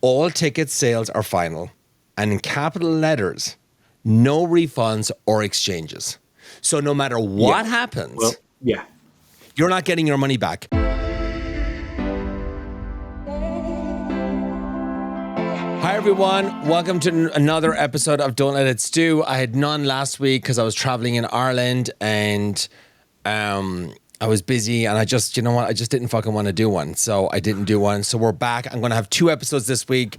all ticket sales are final, and in capital letters, no refunds or exchanges. So no matter what happens, you're not getting your money back. Hi everyone, welcome to another episode of Don't Let It Stu. I had none last week because I was traveling in Ireland and I was busy and I just didn't fucking want to do one. So I didn't do one. So we're back. I'm going to have 2 episodes this week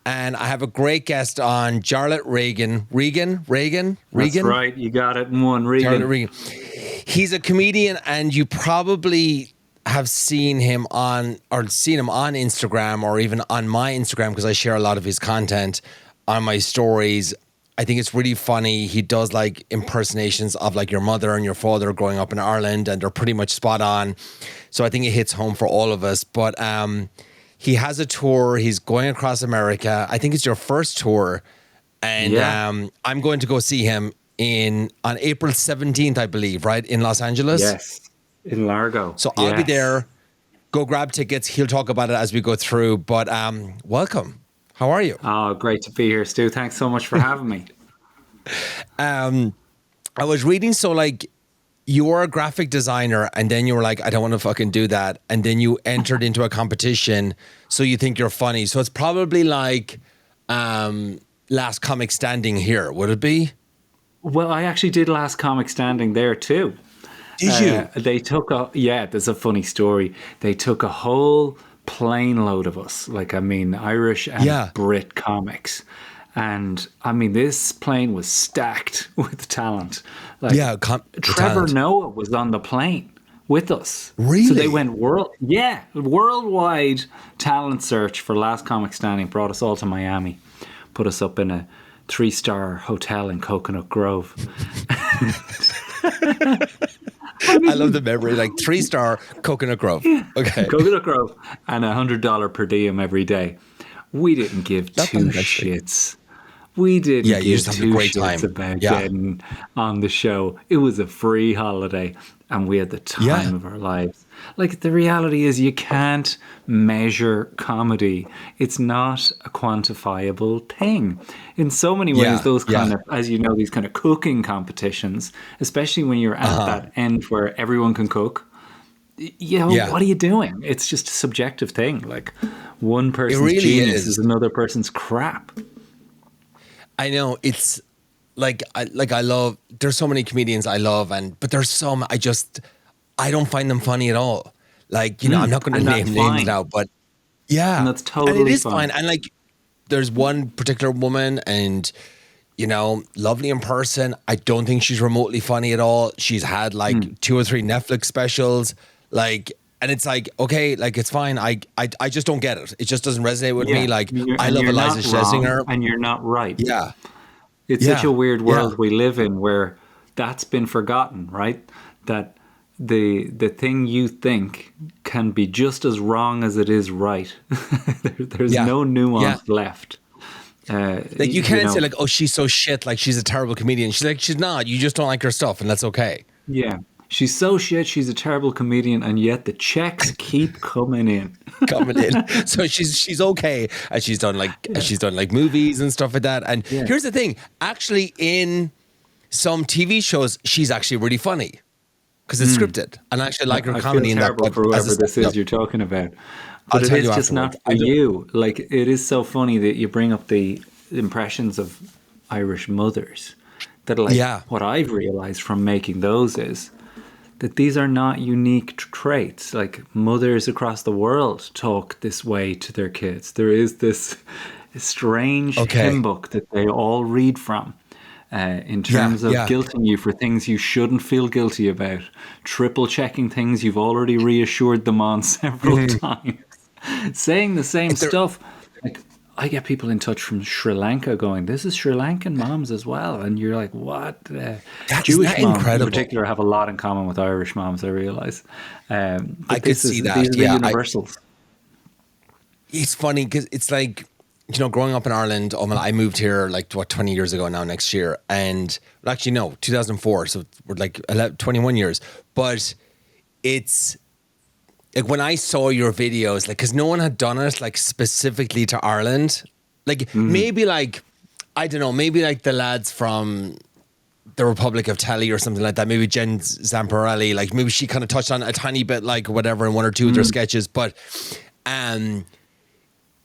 and I have a great guest on, Jarlath Regan. Regan? That's right, you got it in one, Regan. Jarlath Regan. He's a comedian and you probably have seen him on Instagram or even on my Instagram because I share a lot of his content on my stories. I think it's really funny. He does like impersonations of like your mother and your father growing up in Ireland and they're pretty much spot on. So I think it hits home for all of us. But he has a tour. He's going across America. I think it's your first tour. And I'm going to go see him on April 17th, I believe, right? In Los Angeles? Yes. In Largo. So I'll be there. Go grab tickets. He'll talk about it as we go through. But welcome. How are you? Oh, great to be here, Stu. Thanks so much for having me. I was reading, so like you were a graphic designer and then you were like, I don't want to fucking do that. And then you entered into a competition. So you think you're funny. So it's probably like Last Comic Standing here. Would it be? Well, I actually did Last Comic Standing there too. Did you? They took there's a funny story. They took a whole plane load of us, Irish and Brit comics. And this plane was stacked with talent. Trevor Noah was on the plane with us. Really? So they went worldwide talent search for Last Comic Standing, brought us all to Miami, put us up in a 3-star hotel in Coconut Grove. I love the memory, like 3-star Coconut Grove. Okay. Coconut Grove and $100 per diem every day. We didn't give two shits. We didn't give two shits about getting on the show. It was a free holiday and we had the time of our lives. Like, the reality is you can't measure comedy. It's not a quantifiable thing. In so many ways, those kind of, as you know, these kind of cooking competitions, especially when you're at that end where everyone can cook, what are you doing? It's just a subjective thing. Like, one person's genius is another person's crap. I know. It's I love, there's so many comedians I love, but there's some I don't find them funny at all. Like, I'm not going to name names now, but and that's totally and it is fine. And like, there's one particular woman and, lovely in person. I don't think she's remotely funny at all. She's had like 2 or 3 Netflix specials, and it's like, okay, like, it's fine. I just don't get it. It just doesn't resonate with me. Like, I love Eliza Schlesinger. And you're not right. Yeah. It's such a weird world we live in where that's been forgotten, right? That the thing you think can be just as wrong as it is right. There's no nuance left. You can't say like, oh, she's so shit, like she's a terrible comedian. She's like, she's not. You just don't like her stuff, and that's okay. Yeah. She's so shit, she's a terrible comedian, and yet the checks keep coming in. So she's okay, and she's done like movies and stuff like that. And here's the thing, actually, in some TV shows, she's actually really funny because it's scripted, and I actually like her comedy in that. I feel terrible for whoever this is you're talking about, but it is just not for you. Like, it is so funny that you bring up the impressions of Irish mothers. That what I've realized from making those is that these are not unique traits. Like, mothers across the world talk this way to their kids. There is this strange hymn book that they all read from in terms of guilting you for things you shouldn't feel guilty about, triple checking things you've already reassured them on several times, saying the same stuff. Like, I get people in touch from Sri Lanka going, this is Sri Lankan moms as well. And you're like, what? Jewish moms incredible. In particular have a lot in common with Irish moms, I realise. I could see that. These are universals. It's funny because it's like, growing up in Ireland, I moved here 20 years ago now next year. And actually, no, 2004. So we're 21 years. But it's like when I saw your videos, like, because no one had done it like specifically to Ireland, like maybe like, I don't know, maybe like the lads from the Republic of Telly or something like that, maybe Jen Zamparelli, like maybe she kind of touched on a tiny bit, like whatever, in one or two of their sketches, but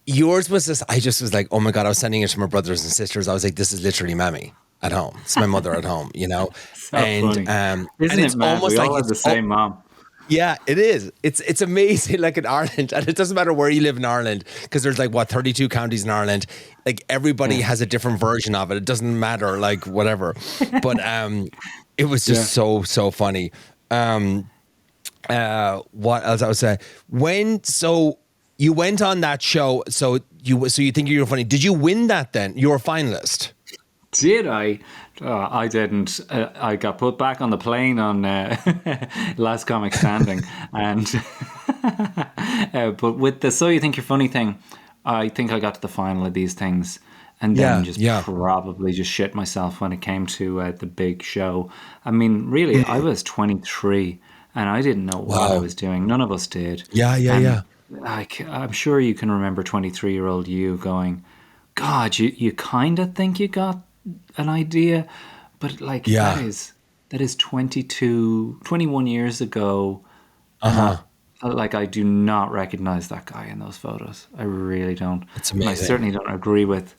yours was this, I just was like, oh my God, I was sending it to my brothers and sisters. I was like, this is literally Mammy at home. It's my mother at home, you know? So funny. Isn't and it's it, almost we like all have the same mom. Yeah, it is. It's amazing, like in Ireland, and it doesn't matter where you live in Ireland, because there's like, 32 counties in Ireland. Like everybody has a different version of it. It doesn't matter, like whatever. But it was just so funny. What else I would say? So you went on that show, so you think you were funny. Did you win that then? You were a finalist. Did I? I didn't. I got put back on the plane on Last Comic Standing, and but with the So You Think You're Funny thing, I think I got to the final of these things, and then probably just shit myself when it came to the big show. I mean, really, I was 23, and I didn't know what I was doing. None of us did. Yeah. Like, I'm sure you can remember 23-year-old you going, God, you kind of think you got an idea, but like that is 21 years ago. Like, I do not recognize that guy in those photos. I really don't. It's amazing. And I certainly don't agree with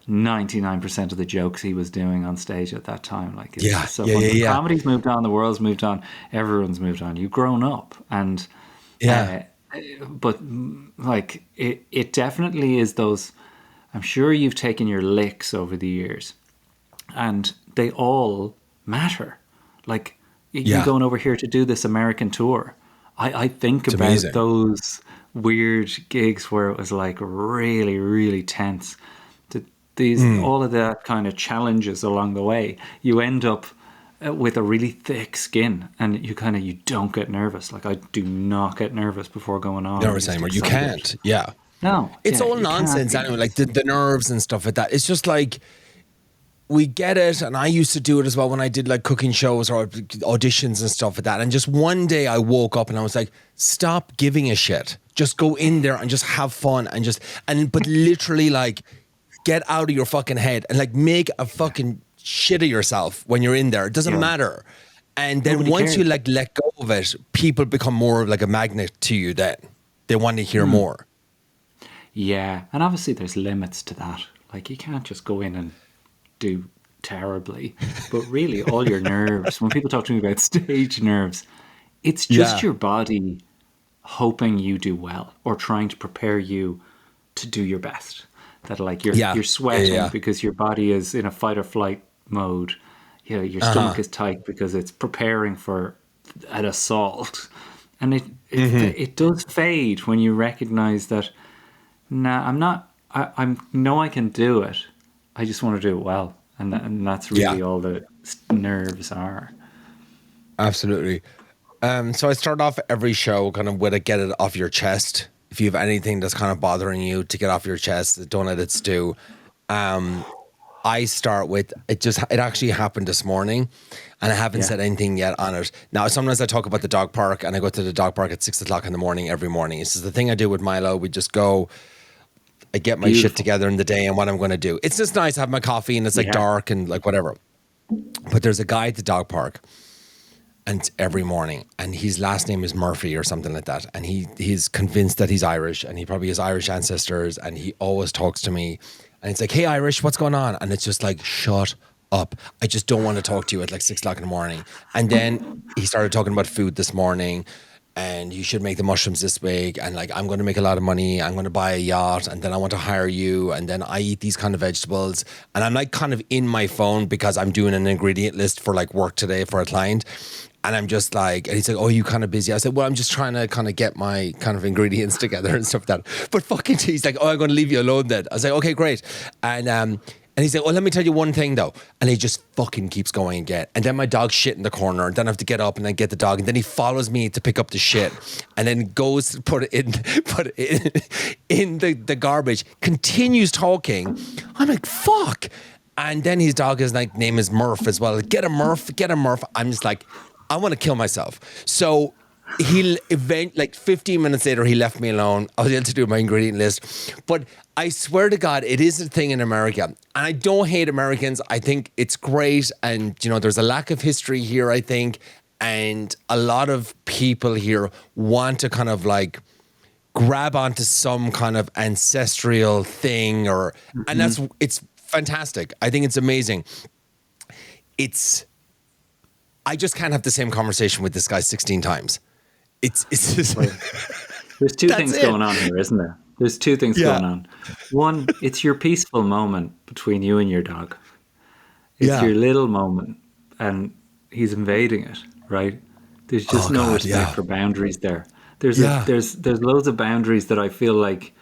99% of the jokes he was doing on stage at that time. Like, it's just so fun. The comedy's moved on, the world's moved on, everyone's moved on. You've grown up, and but like it definitely is those. I'm sure you've taken your licks over the years, and they all matter. Like, you're going over here to do this American tour. I think it's about amazing. Those weird gigs where it was like really, really tense. All of that kind of challenges along the way. You end up with a really thick skin, and you don't get nervous. Like, I do not get nervous before going on. Never saying where you can't. Yeah. No, it's all nonsense anyway. Like the nerves and stuff like that. It's just like, we get it, and I used to do it as well when I did like cooking shows or auditions and stuff like that. And just one day I woke up and I was like, stop giving a shit. Just go in there and just have fun but literally like get out of your fucking head and like make a fucking shit of yourself when you're in there. It doesn't matter. And then once you like let go of it, people become more like a magnet to you. Then they want to hear more. Yeah, and obviously there's limits to that. Like, you can't just go in and do terribly. But really, all your nerves, when people talk to me about stage nerves, it's just your body hoping you do well or trying to prepare you to do your best. That like you're sweating because your body is in a fight or flight mode. You know, your stomach is tight because it's preparing for an assault. And it does fade when you recognize that, nah, I'm not, I know I can do it. I just want to do it well. And that's really all the nerves are. Absolutely. So I start off every show kind of with a get it off your chest. If you have anything that's kind of bothering you to get off your chest, don't let it stew. I start with, it actually happened this morning, and I haven't said anything yet on it. Now, sometimes I talk about the dog park, and I go to the dog park at 6:00 in the morning every morning. This is the thing I do with Milo. We just go, I get my shit together in the day and what I'm going to do. It's just nice to have my coffee, and it's like dark and like whatever. But there's a guy at the dog park, and it's every morning, and his last name is Murphy or something like that. And he's convinced that he's Irish, and he probably has Irish ancestors, and he always talks to me. And it's like, hey, Irish, what's going on? And it's just like, shut up. I just don't want to talk to you at like 6:00 in the morning. And then he started talking about food this morning, and you should make the mushrooms this week. And like, I'm going to make a lot of money. I'm going to buy a yacht, and then I want to hire you. And then I eat these kind of vegetables. And I'm like kind of in my phone because I'm doing an ingredient list for like work today for a client. And I'm just like, and he's like, oh, you kind of busy? I said, well, I'm just trying to kind of get my kind of ingredients together and stuff like that. But fucking, he's like, oh, I'm going to leave you alone then. I was like, okay, great. And he's like, well, let me tell you one thing though. And he just fucking keeps going again. And then my dog's shit in the corner, and then I have to get up and then get the dog. And then he follows me to pick up the shit, and then goes to put it in the garbage, continues talking. I'm like, fuck. And then his dog is like, name is Murph as well. Get a Murph. I'm just like, I want to kill myself. So like 15 minutes later, he left me alone. I was able to do my ingredient list. But I swear to God, it is a thing in America. And I don't hate Americans. I think it's great. And, you know, there's a lack of history here, I think. And a lot of people here want to kind of like grab onto some kind of ancestral thing and it's fantastic. I think it's amazing. I just can't have the same conversation with this guy 16 times. It's just there's two things going on here, isn't there? There's two things going on. One, it's your peaceful moment between you and your dog. It's your little moment, and he's invading it, right? There's just no respect for boundaries there. There's loads of boundaries that I feel like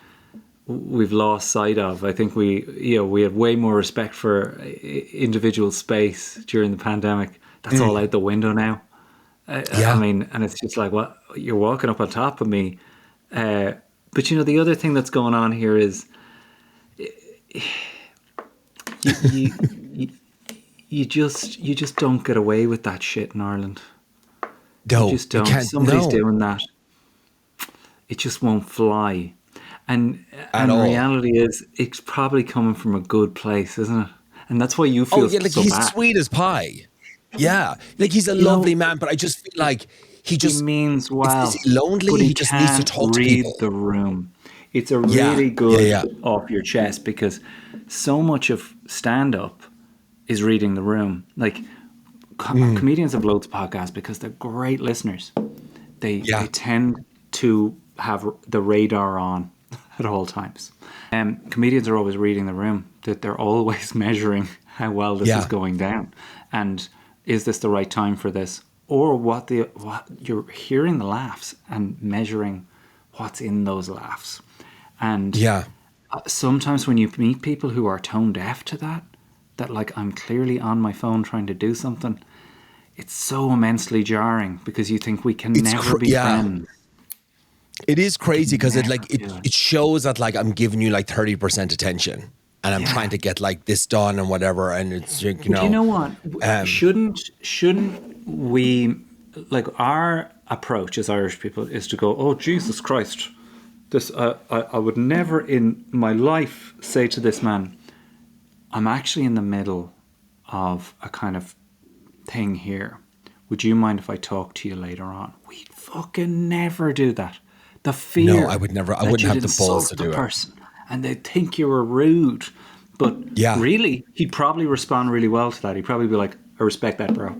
we've lost sight of. I think we have way more respect for individual space during the pandemic. That's all out the window now. I mean, and it's just like, what, you're walking up on top of me. But you know, the other thing that's going on here is you just don't get away with that shit in Ireland. No, you just don't. Somebody's doing that. It just won't fly. And the reality is, it's probably coming from a good place, isn't it? And that's why you feel like so he's bad. sweet as pie. Yeah, like he's a lovely man, but I just feel like he means well. Is he lonely? But he just needs to talk to people. Read the room. It's a really good off your chest, because so much of stand-up is reading the room. Like comedians have loads of podcasts because they're great listeners. They tend to have the radar on at all times. Comedians are always reading the room. That they're always measuring how well this is going down, and is this the right time for this, or what you're hearing the laughs and measuring what's in those laughs. And sometimes when you meet people who are tone deaf to that like, I'm clearly on my phone trying to do something, it's so immensely jarring, because you think we can never be friends. It is crazy, because it shows that like I'm giving you like 30% attention, and I'm trying to get like this done and whatever, and it's, you know. Do you know what? Shouldn't we, like, our approach as Irish people is to go, oh Jesus Christ, this I would never in my life say to this man, I'm actually in the middle of a kind of thing here. Would you mind if I talk to you later on? We'd fucking never do that. The fear. No, I would never. I wouldn't have the balls to do it. And they'd think you were rude. But really, he'd probably respond really well to that. He'd probably be like, I respect that, bro.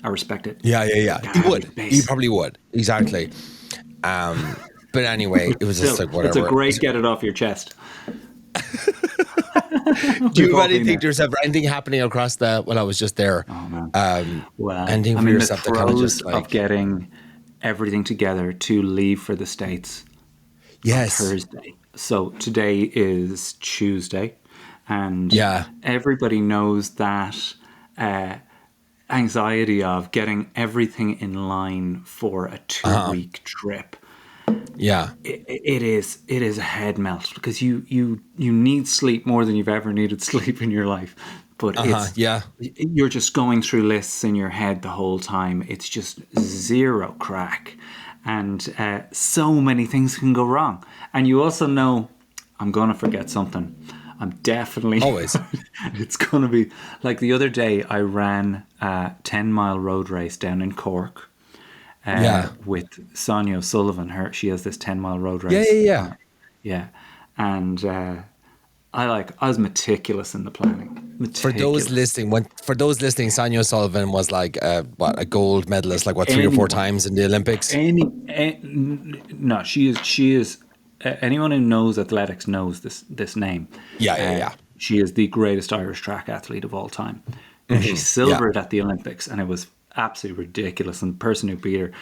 I respect it. Yeah. He would. He probably would. Exactly. But anyway, it was just like whatever. It's a great get it off your chest. Do you think there's ever anything happening across the? Well, I was just there. Oh man. Well, anything for yourself the that kind of just like of getting everything together to leave for the States. Yes. On Thursday. So today is Tuesday, and everybody knows that anxiety of getting everything in line for a 2-week trip. Yeah, it is a head melt, because you need sleep more than you've ever needed sleep in your life. But you're just going through lists in your head the whole time. It's just zero crack, and so many things can go wrong. And you also know, I'm gonna forget something. I'm definitely always. It's gonna be like the other day. I ran a 10-mile road race down in Cork. With Sonia O'Sullivan. She has this 10-mile road race. Yeah. And I was meticulous in the planning. For those listening, Sonia O'Sullivan was like a gold medalist, like 3 or 4 times in the Olympics. No, she is. Anyone who knows athletics knows this name. Yeah. She is the greatest Irish track athlete of all time. And she silvered at the Olympics, and it was absolutely ridiculous. And the person who beat her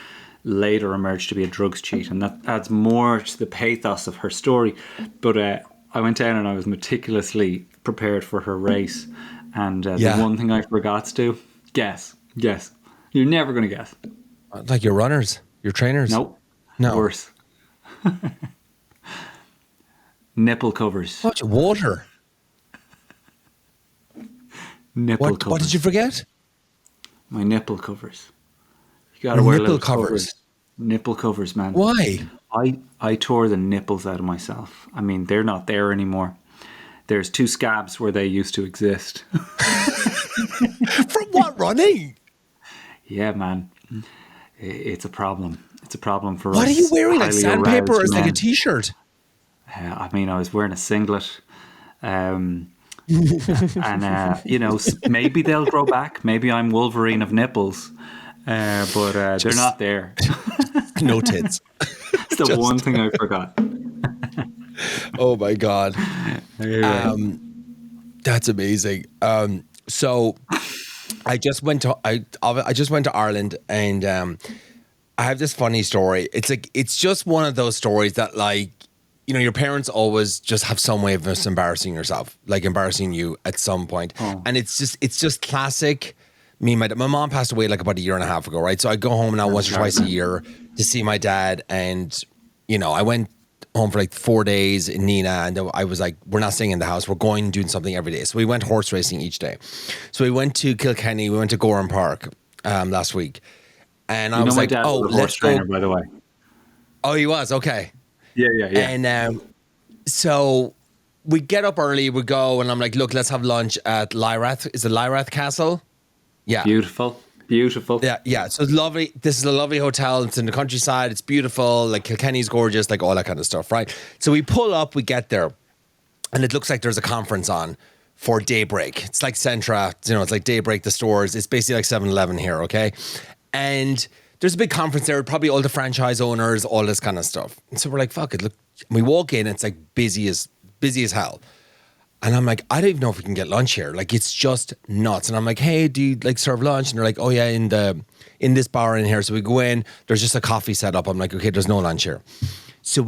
later emerged to be a drugs cheat, and that adds more to the pathos of her story. But I went down and I was meticulously prepared for her race, and the one thing I forgot to do, guess. You're never going to guess. Like your runners, your trainers? Nope. No. Worse. Nipple covers. What? Water? Nipple covers. What did you forget? My nipple covers. You got to wear nipple little covers. Nipple covers, man. Why? I tore the nipples out of myself. I mean, they're not there anymore. There's 2 scabs where they used to exist. From what, running? Yeah, man. It's a problem. It's a problem for us. What are you wearing? Like sandpaper or is like a t-shirt? I mean, I was wearing a singlet. And, maybe they'll grow back. Maybe I'm Wolverine of nipples. But they're not there. No tits. It's the one thing I forgot. Oh my God. That's amazing. So I just went to Ireland, and I have this funny story. It's just one of those stories that, like, you know, your parents always just have some way of just embarrassing yourself, like embarrassing you at some point. And it's just classic. My mom passed away like about a year and a half ago, right? So I go home now once or twice a year to see my dad, and you know, I went home for like 4 days in Nina, and I was like, we're not staying in the house, we're going and doing something every day. So we went horse racing each day. So we went to Kilkenny, we went to Gorham Park last week, and I was like, oh, let's go. Trainer, by the way. Oh, he was? Okay. Yeah. And so we get up early, we go, and I'm like, look, let's have lunch at Lyrath. Is it Lyrath Castle? Yeah. Beautiful. Yeah. So it's lovely. This is a lovely hotel. It's in the countryside. It's beautiful. Like Kilkenny's gorgeous, like all that kind of stuff, right? So we pull up, we get there, and it looks like there's a conference on for Daybreak. It's like Centra, you know, it's like Daybreak, the stores. It's basically like 7-Eleven here, okay? And there's a big conference there, probably all the franchise owners, all this kind of stuff. And so we're like, fuck it. Look, we walk in, it's like busy as hell. And I'm like, I don't even know if we can get lunch here. Like, it's just nuts. And I'm like, hey, do you like serve lunch? And they're like, oh yeah, in this bar in here. So we go in, there's just a coffee set up. I'm like, okay, there's no lunch here. So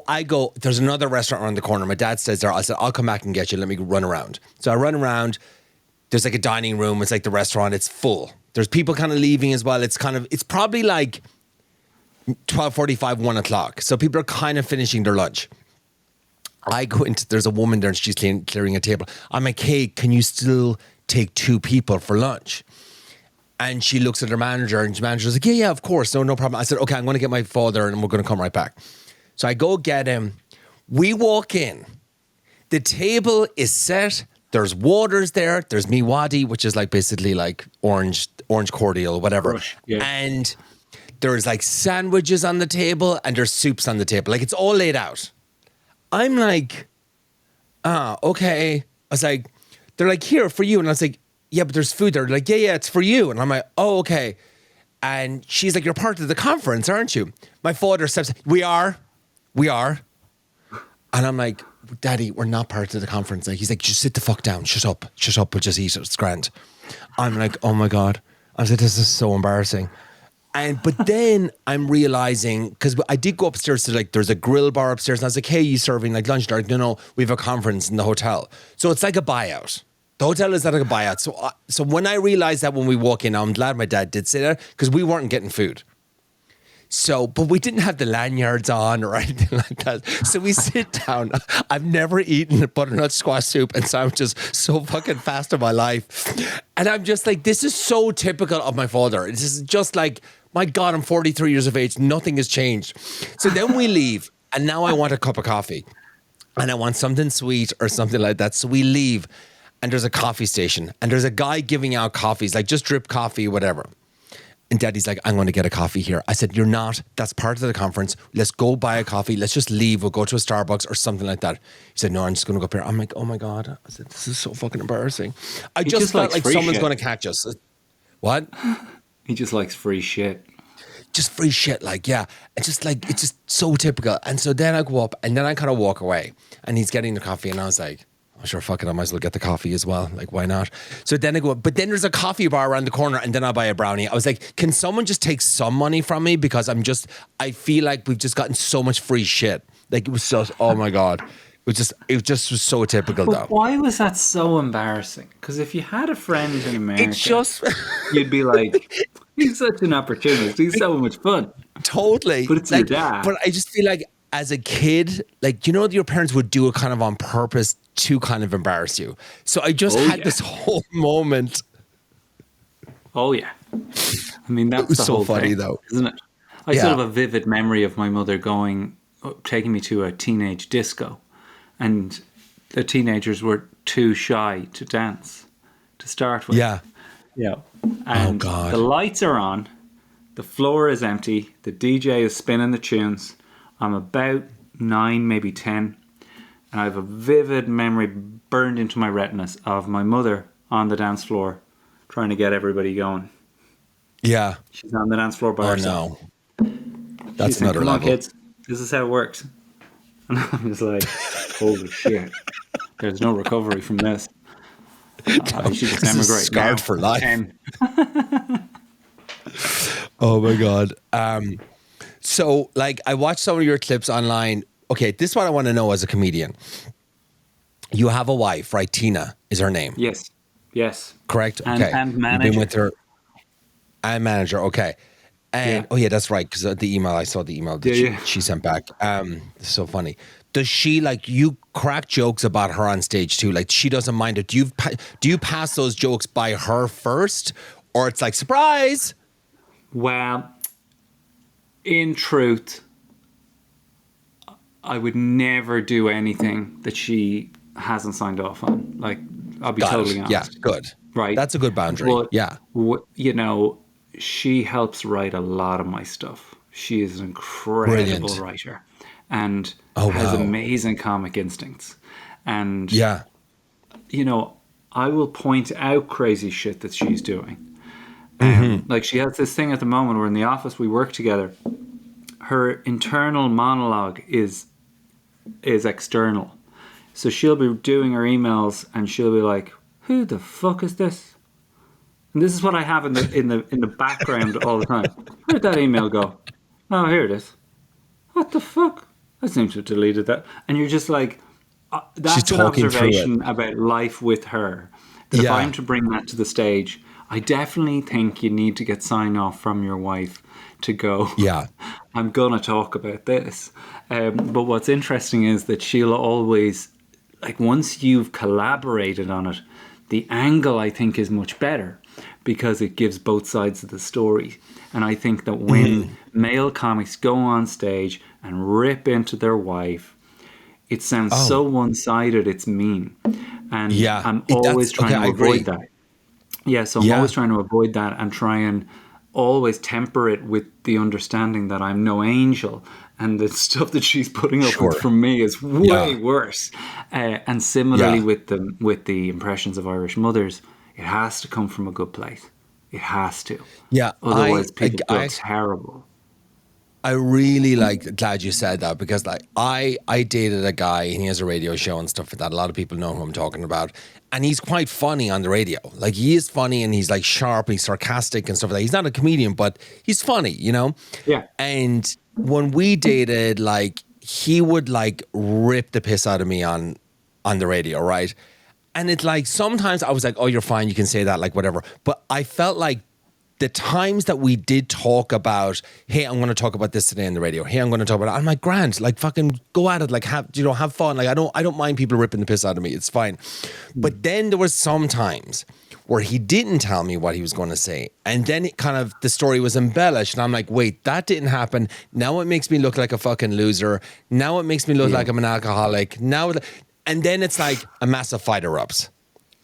I go, there's another restaurant around the corner. My dad stays there. I said, I'll come back and get you. Let me run around. So I run around. There's like a dining room. It's like the restaurant. It's full. There's people kind of leaving as well. It's probably like 12:45, 1 o'clock. So people are kind of finishing their lunch. I go there's a woman there and she's clearing a table. I'm like, hey, can you still take 2 people for lunch? And she looks at her manager, and the manager's like, yeah, of course. No problem. I said, okay, I'm going to get my father and we're going to come right back. So I go get him. We walk in. The table is set. There's waters there. There's miwadi, which is like basically like orange cordial, whatever. Yeah. And there's like sandwiches on the table, and there's soups on the table. Like, it's all laid out. I'm like, okay. I was like, they're like, here for you. And I was like, yeah, but there's food there. They're like, yeah, it's for you. And I'm like, oh, okay. And she's like, you're part of the conference, aren't you? My father says, we are. And I'm like, Daddy, we're not part of the conference. Like, he's like, just sit the fuck down. Shut up. We'll just eat. It's grand. I'm like, oh my God. I was like, this is so embarrassing. But then I'm realizing, because I did go upstairs to like, there's a grill bar upstairs, and I was like, hey, you serving like lunch? They're like, no, we have a conference in the hotel. So it's like a buyout. The hotel is like a buyout. So when I realized that when we walk in, I'm glad my dad did say that, because we weren't getting food. So, but we didn't have the lanyards on or anything like that. So we sit down. I've never eaten butternut squash soup, and so I'm just so fucking fast in my life. And I'm just like, this is so typical of my father. This is just like, my God, I'm 43 years of age. Nothing has changed. So then we leave, and now I want a cup of coffee, and I want something sweet or something like that. So we leave, and there's a coffee station, and there's a guy giving out coffees, like just drip coffee, whatever. And Daddy's like, I'm going to get a coffee here. I said, you're not. That's part of the conference. Let's go buy a coffee. Let's just leave. We'll go to a Starbucks or something like that. He said, no, I'm just going to go up here. I'm like, oh my God. I said, this is so fucking embarrassing. I just felt like someone's going to catch us. What? He just likes free shit. Just free shit, like, yeah. And just like, it's just so typical. And so then I go up, and then I kind of walk away, and he's getting the coffee, and I was like, oh, sure, fuck it, I might as well get the coffee as well. Like, why not? So then I go up, but then there's a coffee bar around the corner, and then I buy a brownie. I was like, can someone just take some money from me? Because I feel like we've just gotten so much free shit. Like, it was just, oh my God. It just was so typical, though. Why was that so embarrassing? Because if you had a friend in America, it's just you'd be like, he's such an opportunist. He's so much fun. Totally. But it's like, your dad. But I just feel like as a kid, like, you know, your parents would do it kind of on purpose to kind of embarrass you. So I just had this whole moment. Oh, yeah. I mean, that's it was the so whole funny, thing, though. isn't it? I still have a vivid memory of my mother taking me to a teenage disco, and the teenagers were too shy to dance to start with. Yeah. And the lights are on, the floor is empty, the DJ is spinning the tunes. I'm about 9, maybe 10, and I have a vivid memory burned into my retinas of my mother on the dance floor trying to get everybody going. Yeah. She's on the dance floor by herself. No. That's another level. Come on, kids. This is how it works. And I'm just like, holy shit. There's no recovery from this. I should just emigrate. Scarred for life. Oh my God. So, like, I watched some of your clips online. Okay, this is what I want to know as a comedian. You have a wife, right? Tina is her name. Yes. Correct? And, okay. and manager. You've been with her. And manager, okay. And, oh yeah, that's right. Because the email, I saw the email that she sent back. It's so funny. Does she, like, you crack jokes about her on stage too? Like, she doesn't mind it. Do you pass those jokes by her first? Or it's like, surprise? Well, in truth, I would never do anything that she hasn't signed off on. Like, I'll be totally honest. Yeah, good. Right. That's a good boundary. But, yeah. You know, she helps write a lot of my stuff. She is an incredible writer and has amazing comic instincts. And, you know, I will point out crazy shit that she's doing. Like, she has this thing at the moment where in the office we work together. Her internal monologue is external. So she'll be doing her emails and she'll be like, who the fuck is this? And this is what I have in the background all the time. Where'd that email go? Oh, here it is. What the fuck? I seem to have deleted that. And you're just like, that's an observation about life with her. That if I'm to bring that to the stage, I definitely think you need to get sign off from your wife to go, I'm going to talk about this. But what's interesting is that she'll always, like, once you've collaborated on it, the angle, I think, is much better because it gives both sides of the story. And I think that when male comics go on stage and rip into their wife, it sounds so one-sided, it's mean. And I'm always trying to avoid that. Yeah, so I'm always trying to avoid that and try and always temper it with the understanding that I'm no angel and the stuff that she's putting up with from me is way worse. And similarly with the impressions of Irish mothers, it has to come from a good place. It has to. Yeah. Otherwise, people go terrible. I really glad you said that because I dated a guy and he has a radio show and stuff like that. A lot of people know who I'm talking about. And he's quite funny on the radio. Like, he is funny and he's like sharp and he's sarcastic and stuff like that. He's not a comedian, but he's funny, you know? Yeah. And when we dated, like, he would like rip the piss out of me on the radio, right? And it's like, sometimes I was like, oh, you're fine, you can say that, like, whatever. But I felt like the times that we did talk about, hey, I'm going to talk about this today on the radio. Hey, I'm going to talk about it. I'm like, grand, like, fucking go at it. Like, have fun. Like, I don't mind people ripping the piss out of me. It's fine. But then there was some times where he didn't tell me what he was going to say. And then it kind of, the story was embellished. And I'm like, wait, that didn't happen. Now it makes me look like a fucking loser. Now it makes me look like I'm an alcoholic. And then it's like a massive fight erupts.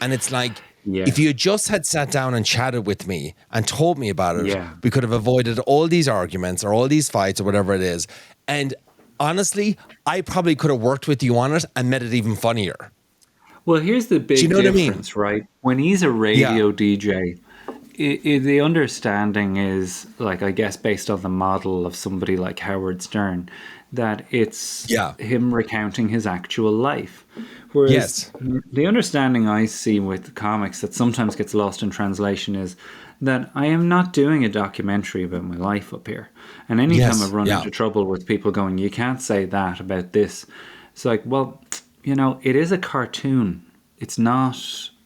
And it's like, if you just had sat down and chatted with me and told me about it, we could have avoided all these arguments or all these fights or whatever it is. And honestly, I probably could have worked with you on it and made it even funnier. Well, here's the big difference, right? When he's a radio DJ, the understanding is, like, I guess based on the model of somebody like Howard Stern, that it's him recounting his actual life. Whereas the understanding I see with comics that sometimes gets lost in translation is that I am not doing a documentary about my life up here. And anytime I've run into trouble with people going, you can't say that about this, it's like, well, you know, it is a cartoon. It's not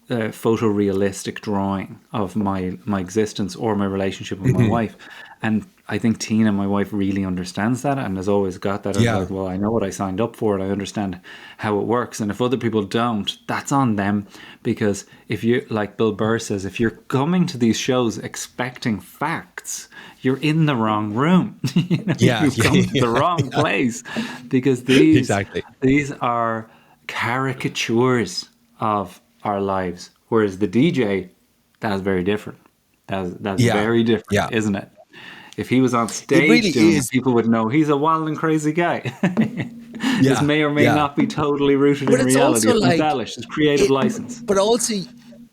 a photorealistic drawing of my existence or my relationship with my wife. And I think Tina, my wife, really understands that and has always got that. Yeah. Like, well, I know what I signed up for and I understand how it works. And if other people don't, that's on them. Because if you, like Bill Burr says, if you're coming to these shows expecting facts, you're in the wrong room. You know, you've come to the wrong place. Because these are caricatures of our lives. Whereas the DJ, that's very different. That's very different, isn't it? If he was on stage really doing it, people would know he's a wild and crazy guy. This may or may not be totally rooted in reality. It's embellished. It's creative license. But also,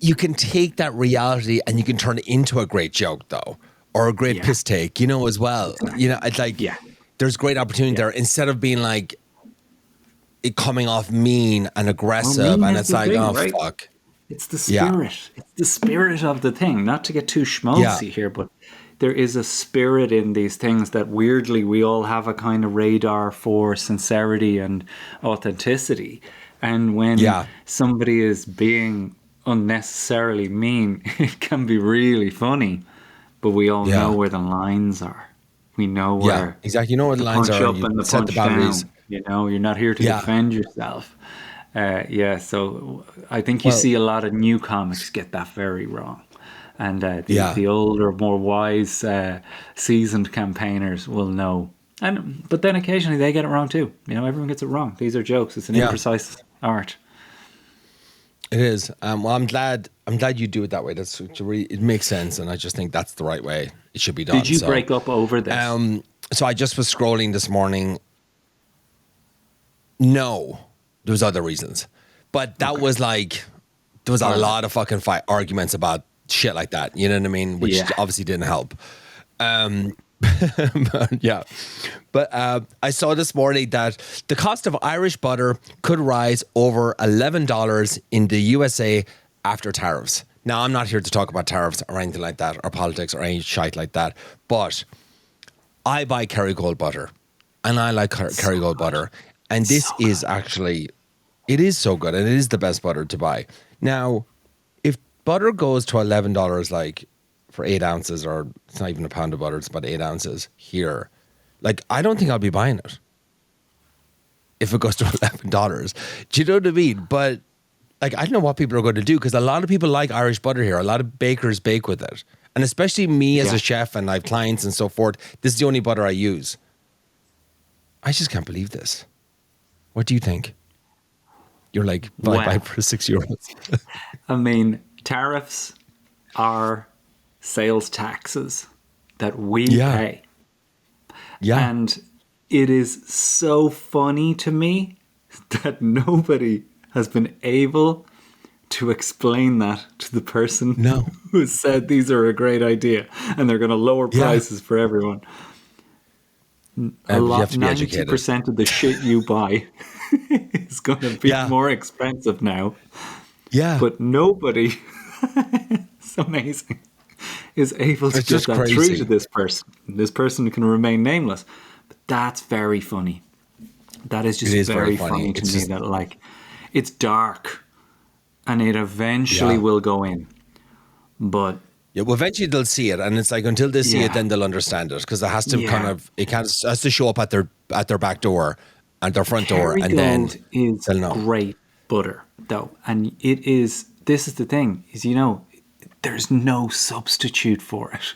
you can take that reality and you can turn it into a great joke, though, or a great piss take, you know, as well. Exactly. You know, it's like, there's great opportunity there. Instead of being like, it coming off mean and aggressive, and it's like, fuck. It's the spirit. It's the spirit of the thing. Not to get too schmaltzy here, but there is a spirit in these things that weirdly we all have a kind of radar for sincerity and authenticity. And when somebody is being unnecessarily mean, it can be really funny. But we all know where the lines are. We know where exactly. You know where the lines are. Punch up and the set the boundaries. Down. You know, you're not here to defend yourself. So I think you see a lot of new comics get that very wrong. And the older, more wise, seasoned campaigners will know. But then occasionally they get it wrong too. You know, everyone gets it wrong. These are jokes. It's an imprecise art. It is. Well, I'm glad you do it that way. It makes sense, and I just think that's the right way it should be done. Did you break up over this? So I just was scrolling this morning. No, there was other reasons, but that was like there was a lot of fucking arguments about shit like that, you know what I mean? Which obviously didn't help. But I saw this morning that the cost of Irish butter could rise over $11 in the USA after tariffs. Now, I'm not here to talk about tariffs or anything like that, or politics or any shite like that, but I buy Kerrygold butter, and I like Kerrygold butter, and this is actually, it is so good, and it is the best butter to buy. Now, butter goes to $11 like for 8 ounces, or it's not even a pound of butter, it's about 8 ounces here. Like, I don't think I'll be buying it if it goes to $11. Do you know what I mean? But like, I don't know what people are going to do, because a lot of people like Irish butter here. A lot of bakers bake with it. And especially me as a chef, and I have clients and so forth, this is the only butter I use. I just can't believe this. What do you think? You're like, buy for €6. I mean, tariffs are sales taxes that we pay. Yeah. And it is so funny to me that nobody has been able to explain that to the person who said these are a great idea and they're going to lower prices for everyone. A lot, 90% of the shit you buy is going to be more expensive now. Yeah. But nobody, it's amazing, is able to get that through to this person. This person can remain nameless. But that's very funny. That is just very funny to me, that like, it's dark and it eventually will go in. But well, eventually they'll see it, and it's like until they see it, then they'll understand it, because it has to has to show up at their back door and their front door, and then is they'll know. Great butter though, and it is. This is the thing: is there's no substitute for it.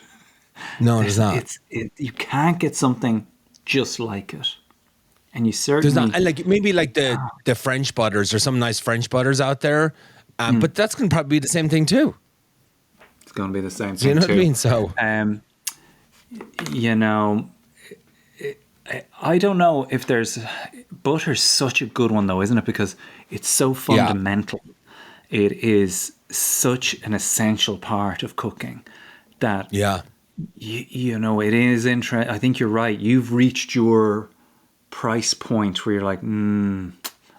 No, there's not. You can't get something just like it, and you certainly there's not. And like maybe like the French butters, or some nice French butters out there, but that's gonna probably be the same thing too. It's going to be the same thing. You know what I mean? So, I don't know if there's butter's such a good one though, isn't it? Because it's so fundamental. Yeah. It is such an essential part of cooking that it is interesting. I think you're right. You've reached your price point where you're like,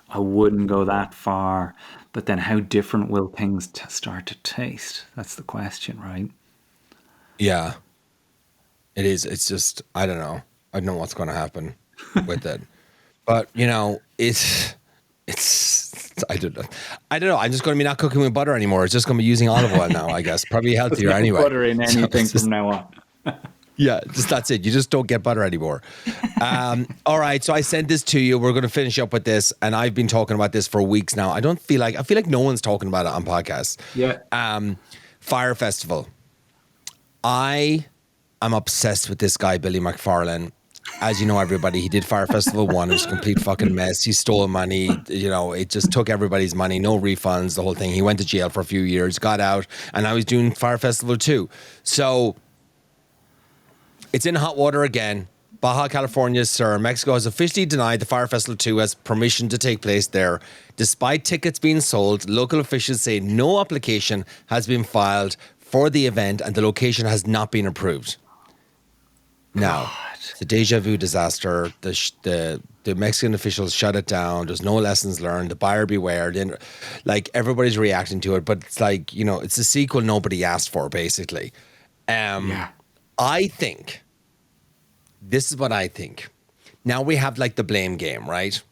I wouldn't go that far. But then how different will things start to taste? That's the question, right? Yeah. It is. It's just, I don't know. I don't know what's going to happen with it. But, it's I don't know. I'm just going to be not cooking with butter anymore. It's just going to be using olive oil now, I guess. Probably healthier anyway. Butter in anything from now on. Yeah, just that's it. You just don't get butter anymore. All right, so I sent this to you. We're going to finish up with this, and I've been talking about this for weeks now. I feel like no one's talking about it on podcasts. Yeah. Fyre Festival. I am obsessed with this guy, Billy McFarland. As you know, everybody, he did Fyre Festival 1. It was a complete fucking mess. He stole money. It just took everybody's money. No refunds, the whole thing. He went to jail for a few years, got out, and now he's doing Fyre Festival 2. So it's in hot water again. Baja California, sir. Mexico has officially denied the Fyre Festival 2 has permission to take place there. Despite tickets being sold, local officials say no application has been filed for the event and the location has not been approved. Now, it's a deja vu disaster. The Mexican officials shut it down. There's no lessons learned. The buyer beware. Everybody's reacting to it, but it's like, it's a sequel nobody asked for, basically. I think, this is what I think. Now we have the blame game, right?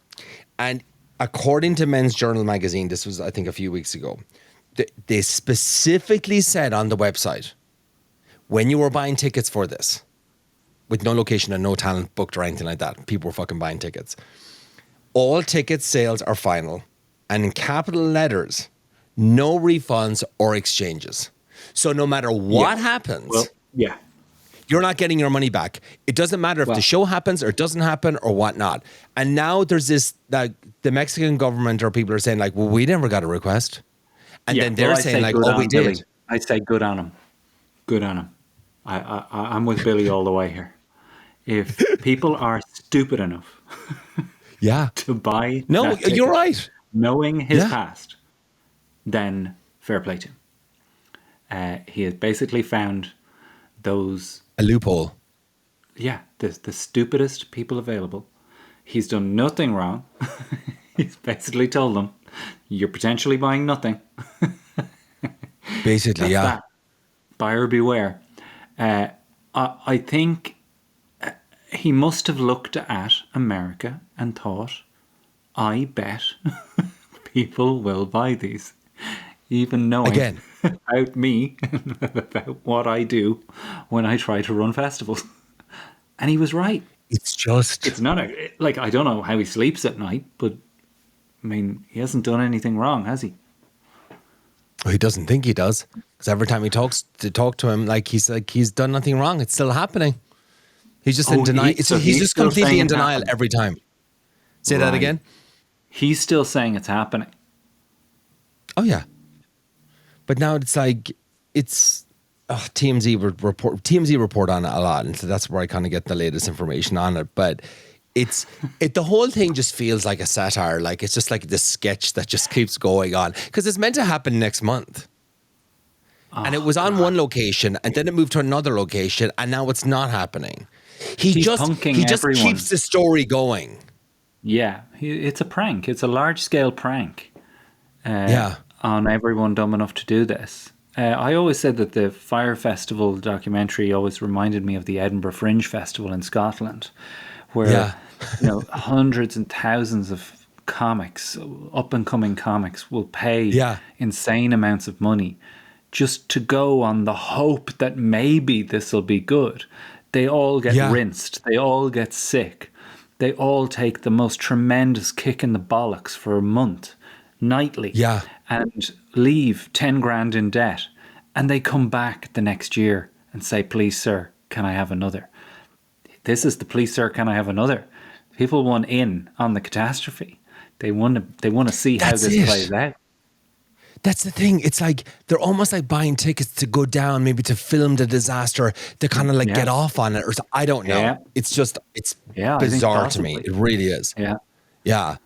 And according to Men's Journal magazine, this was, I think, a few weeks ago, they specifically said on the website, when you were buying tickets for this, with no location and no talent booked or anything like that, people were fucking buying tickets. All ticket sales are final. And in capital letters, no refunds or exchanges. So no matter what happens, you're not getting your money back. It doesn't matter if the show happens or it doesn't happen or whatnot. And now there's this, the Mexican government or people are saying we never got a request. And then they're saying we did. Billy. I say good on him. Good on him. I'm with Billy all the way here. If people are stupid enough to buy that ticket, you're right. Knowing his past, then fair play to him. He has basically found those... a loophole. Yeah, the stupidest people available. He's done nothing wrong. He's basically told them, you're potentially buying nothing. Basically, that. Buyer beware. I think he must have looked at America and thought, I bet people will buy these, even knowing about me, about what I do when I try to run festivals. And he was right. It's not I don't know how he sleeps at night, but I mean, he hasn't done anything wrong, has he? Well, he doesn't think he does, because every time he talk to him, he's done nothing wrong. It's still happening. He's just in denial. He's just completely in denial every time. Say that again. He's still saying it's happening. Oh yeah, but now it's TMZ report on it a lot, and so that's where I kind of get the latest information on it. But the whole thing just feels like a satire. It's just like this sketch that just keeps going on, because it's meant to happen next month. And it was on one location, and then it moved to another location, and now it's not happening. He just keeps the story going. Yeah, it's a prank. It's a large-scale prank. On everyone dumb enough to do this. I always said that the Fyre Festival documentary always reminded me of the Edinburgh Fringe Festival in Scotland, where hundreds and thousands of comics, up-and-coming comics, will pay insane amounts of money just to go on the hope that maybe this will be good. They all get rinsed. They all get sick. They all take the most tremendous kick in the bollocks for a month, nightly, and leave 10 grand in debt. And they come back the next year and say, please, sir, can I have another? This is the please, sir, can I have another? People want in on the catastrophe. They want to see how this plays out. That's the thing. It's they're almost like buying tickets to go down, maybe to film the disaster, to kind of get off on it, or I don't know. Yeah. It's just bizarre to me. It really is. Yeah.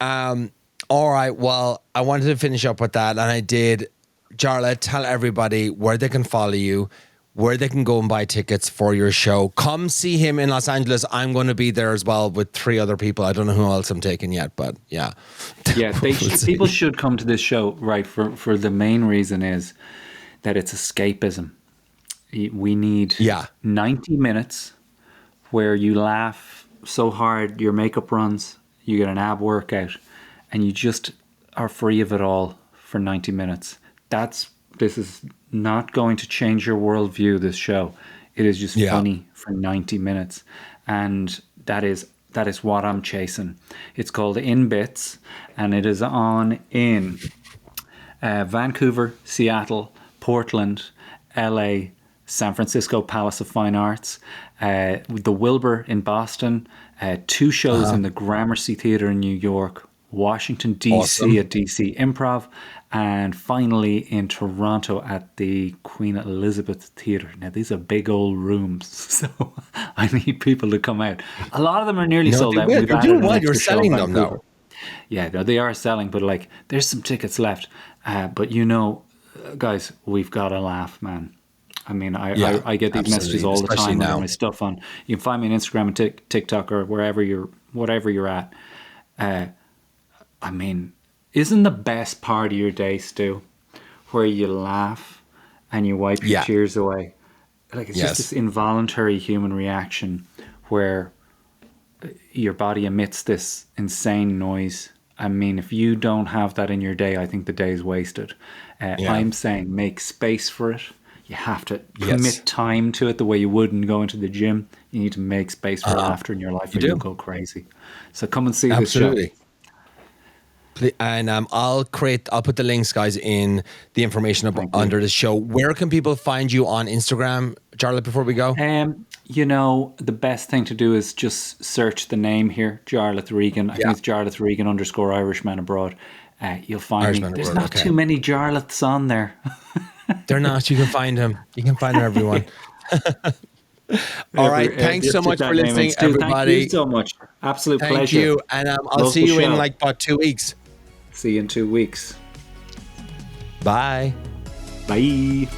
All right. Well, I wanted to finish up with that, and I did. Jarlath, tell everybody where they can follow you, where they can go and buy tickets for your show. Come see him in Los Angeles. I'm going to be there as well with 3 other people. I don't know who else I'm taking yet, but yeah. Yeah, people should come to this show, right, for the main reason is that it's escapism. We need 90 minutes where you laugh so hard your makeup runs, you get an ab workout, and you just are free of it all for 90 minutes. This is not going to change your worldview, this show. It is just funny for 90 minutes. And that is what I'm chasing. It's called In Bits, and it is on in Vancouver, Seattle, Portland, LA, San Francisco Palace of Fine Arts, the Wilbur in Boston, 2 shows in the Gramercy Theatre in New York, Washington, D.C. at DC Improv, and finally in Toronto at the Queen Elizabeth Theatre. Now, these are big old rooms, so I need people to come out. A lot of them are nearly sold out. You're doing well. You're selling them now. Yeah, they are selling, but like, there's some tickets left. But you know, guys, we've got to laugh, man. I mean, I get these messages all the time when my stuff on. You can find me on Instagram and TikTok or whatever you're at. I mean, isn't the best part of your day, Stu, where you laugh and you wipe your tears away? Like, it's just this involuntary human reaction where your body emits this insane noise. I mean, if you don't have that in your day, I think the day is wasted. I'm saying make space for it. You have to commit time to it the way you would and go into the gym. You need to make space for laughter in your life or you'll go crazy. So come and see this show. And I'll put the links, guys, in the information under the show. Where can people find you on Instagram, Jarlath, before we go? You know, the best thing to do is just search the name here, Jarlath Regan. I think it's Jarlath Regan _ Irishman Abroad. You'll find Irishman me. There's not too many Jarlaths on there. They're not. You can find him. You can find everyone. All right. Thanks so much for listening, everybody. Thank you so much. Absolute pleasure. Thank you. And I'll see you in like about 2 weeks. See you in 2 weeks. Bye. Bye.